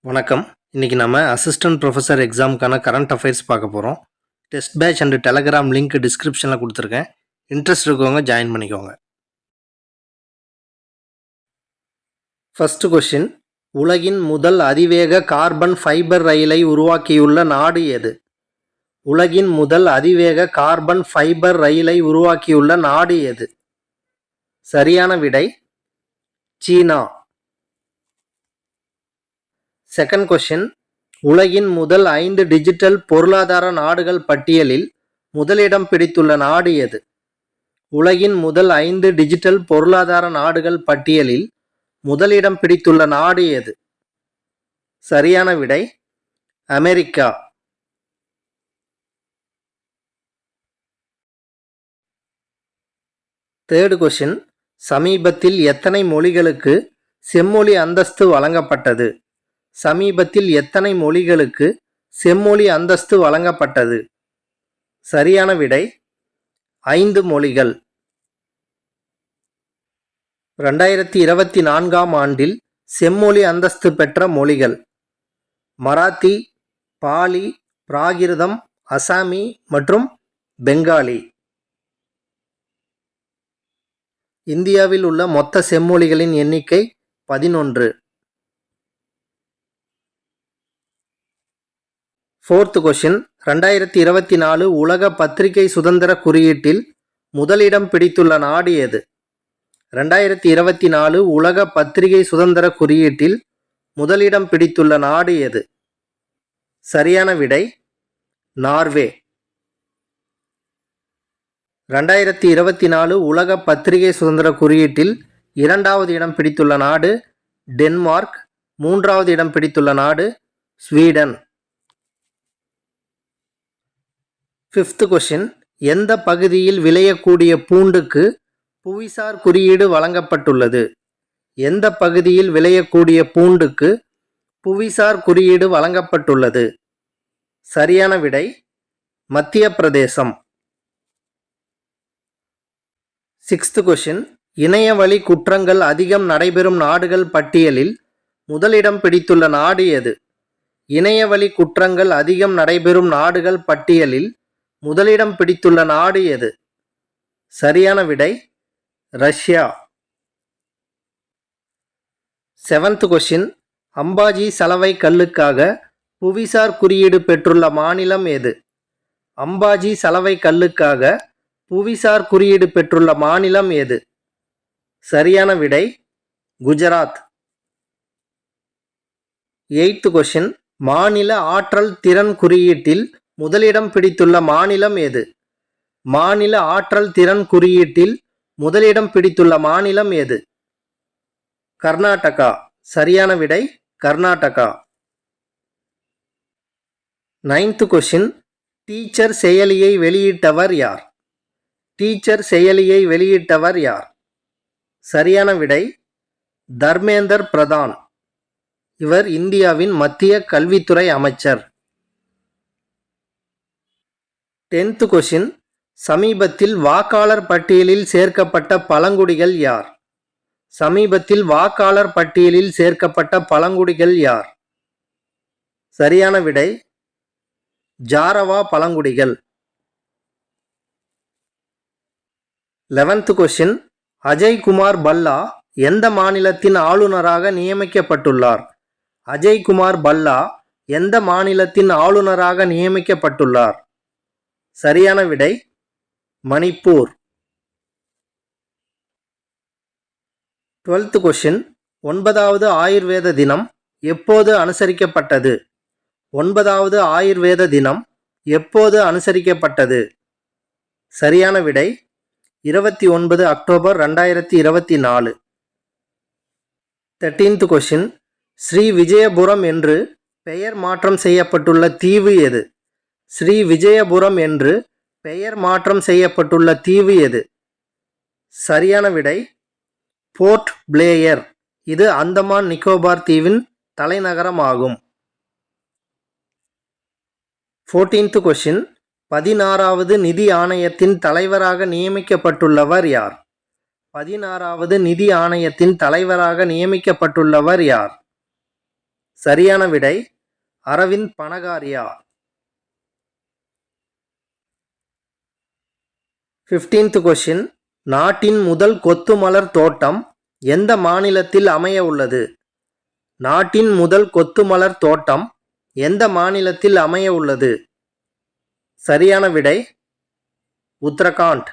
வணக்கம். இன்னைக்கு நம்ம அசிஸ்டன்ட் ப்ரொஃபசர் எக்ஸாமுக்கான கரண்ட் அஃபேர்ஸ் பார்க்க போகிறோம். Test batch and telegram link டிஸ்கிரிப்ஷனில் கொடுத்துருக்கேன். இன்ட்ரெஸ்ட் இருக்கவங்க ஜாயின் பண்ணிக்கோங்க. ஃபர்ஸ்ட் கொஸ்டின், உலகின் முதல் அதிவேக கார்பன் ஃபைபர் ரயிலை உருவாக்கியுள்ள நாடு எது? உலகின் முதல் அதிவேக கார்பன் ஃபைபர் ரயிலை உருவாக்கியுள்ள நாடு எது? சரியான விடை சீனா. செகண்ட் கொஸ்டின், உலகின் முதல் 5 டிஜிட்டல் பொருளாதார நாடுகள் பட்டியலில் முதலிடம் பிடித்துள்ள நாடு எது? உலகின் முதல் 5 டிஜிட்டல் பொருளாதார நாடுகள் பட்டியலில் முதலிடம் பிடித்துள்ள நாடு எது? சரியான விடை அமெரிக்கா. தேர்ட் கொஸ்டின், சமீபத்தில் எத்தனை மொழிகளுக்கு செம்மொழி அந்தஸ்து வழங்கப்பட்டது? சமீபத்தில் எத்தனை மொழிகளுக்கு செம்மொழி அந்தஸ்து வழங்கப்பட்டது? சரியான விடை 5 மொழிகள். 2024ஆம் ஆண்டில் செம்மொழி அந்தஸ்து பெற்ற மொழிகள் மராத்தி, பாலி, பிராகிருதம், அசாமி மற்றும் பெங்காலி. இந்தியாவில் உள்ள மொத்த செம்மொழிகளின் எண்ணிக்கை 11. ஃபோர்த் கொஸ்டின், 2024 உலக பத்திரிகை சுதந்திர குறியீட்டில் முதலிடம் பிடித்துள்ள நாடு எது? 2024 உலக பத்திரிகை சுதந்திர குறியீட்டில் முதலிடம் பிடித்துள்ள நாடு எது? சரியான விடை நார்வே. 2024 உலக பத்திரிகை சுதந்திர குறியீட்டில் 2வது இடம் பிடித்துள்ள நாடு டென்மார்க். 3வது இடம் பிடித்துள்ள நாடு ஸ்வீடன். ஃபிஃப்த் கொஸ்டின், எந்த பகுதியில் விளையக்கூடிய பூண்டுக்கு புவிசார் குறியீடு வழங்கப்பட்டுள்ளது? எந்த பகுதியில் விளையக்கூடிய பூண்டுக்கு புவிசார் குறியீடு வழங்கப்பட்டுள்ளது? சரியான விடை மத்திய பிரதேசம். சிக்ஸ்த் கொஸ்டின், இணையவழி குற்றங்கள் அதிகம் நடைபெறும் நாடுகள் பட்டியலில் முதலிடம் பிடித்துள்ள நாடு எது? இணையவழி குற்றங்கள் அதிகம் நடைபெறும் நாடுகள் பட்டியலில் முதலிடம் பிடித்துள்ள நாடு எது? சரியான விடை ரஷ்யா. செவன்த் கொஸ்டின், அம்பாஜி சலவை கல்லுக்காக புவிசார் குறியீடு பெற்றுள்ள மாநிலம் எது? அம்பாஜி சலவை கல்லுக்காக புவிசார் குறியீடு பெற்றுள்ள மாநிலம் எது? சரியான விடை குஜராத். எய்த் கொஸ்டின், மாநில ஆற்றல் திறன் குறியீட்டில் முதலிடம் பிடித்துள்ள மாநிலம் எது? மாநில ஆற்றல் திறன் குறியீட்டில் முதலிடம் பிடித்துள்ள மாநிலம் எது? கர்நாடகா. சரியான விடை கர்நாடகா. நைன்த் கொஸ்டின், டீச்சர் செயலியை வெளியிட்டவர் யார்? டீச்சர் செயலியை வெளியிட்டவர் யார்? சரியான விடை தர்மேந்தர் பிரதான். இவர் இந்தியாவின் மத்திய கல்வித்துறை அமைச்சர். 10th கொஸ்டின், சமீபத்தில் வாக்காளர் பட்டியலில் சேர்க்கப்பட்ட பழங்குடிகள் யார்? சமீபத்தில் வாக்காளர் பட்டியலில் சேர்க்கப்பட்ட பழங்குடிகள் யார்? சரியான விடை ஜாரவா பழங்குடிகள். 11th கொஸ்டின், அஜய் குமார் பல்லா எந்த மாநிலத்தின் ஆளுநராக நியமிக்கப்பட்டுள்ளார்? அஜய் குமார் பல்லா எந்த மாநிலத்தின் ஆளுநராக நியமிக்கப்பட்டுள்ளார்? சரியான விடை மணிப்பூர். 12th கொஸ்டின், 9வது ஆயுர்வேத தினம் எப்போது அனுசரிக்கப்பட்டது? 9வது ஆயுர்வேத தினம் எப்போது அனுசரிக்கப்பட்டது? சரியான விடை 29 October 2024. 13th question, Sri Vijayapuram என்று பெயர் மாற்றம் செய்யப்பட்டுள்ள தீவு எது? ஸ்ரீ விஜயபுரம் என்று பெயர் மாற்றம் செய்யப்பட்டுள்ள தீவு எது? சரியான விடை போர்ட் பிளேயர். இது அந்தமான் நிக்கோபார் தீவின் தலைநகரம் ஆகும். 14th கொஸ்டின், 16வது நிதி ஆணையத்தின் தலைவராக நியமிக்கப்பட்டுள்ளவர் யார்? 16வது நிதி ஆணையத்தின் தலைவராக நியமிக்கப்பட்டுள்ளவர் யார்? சரியான விடை அரவிந்த் பனகாரியா. 15th question. நாட்டின் முதல் கொத்து மலர் தோட்டம் எந்த மாநிலத்தில் அமைய உள்ளது? நாட்டின் முதல் கொத்து மலர் தோட்டம் எந்த மாநிலத்தில் அமைய உள்ளது? சரியான விடை உத்தரகாண்ட்.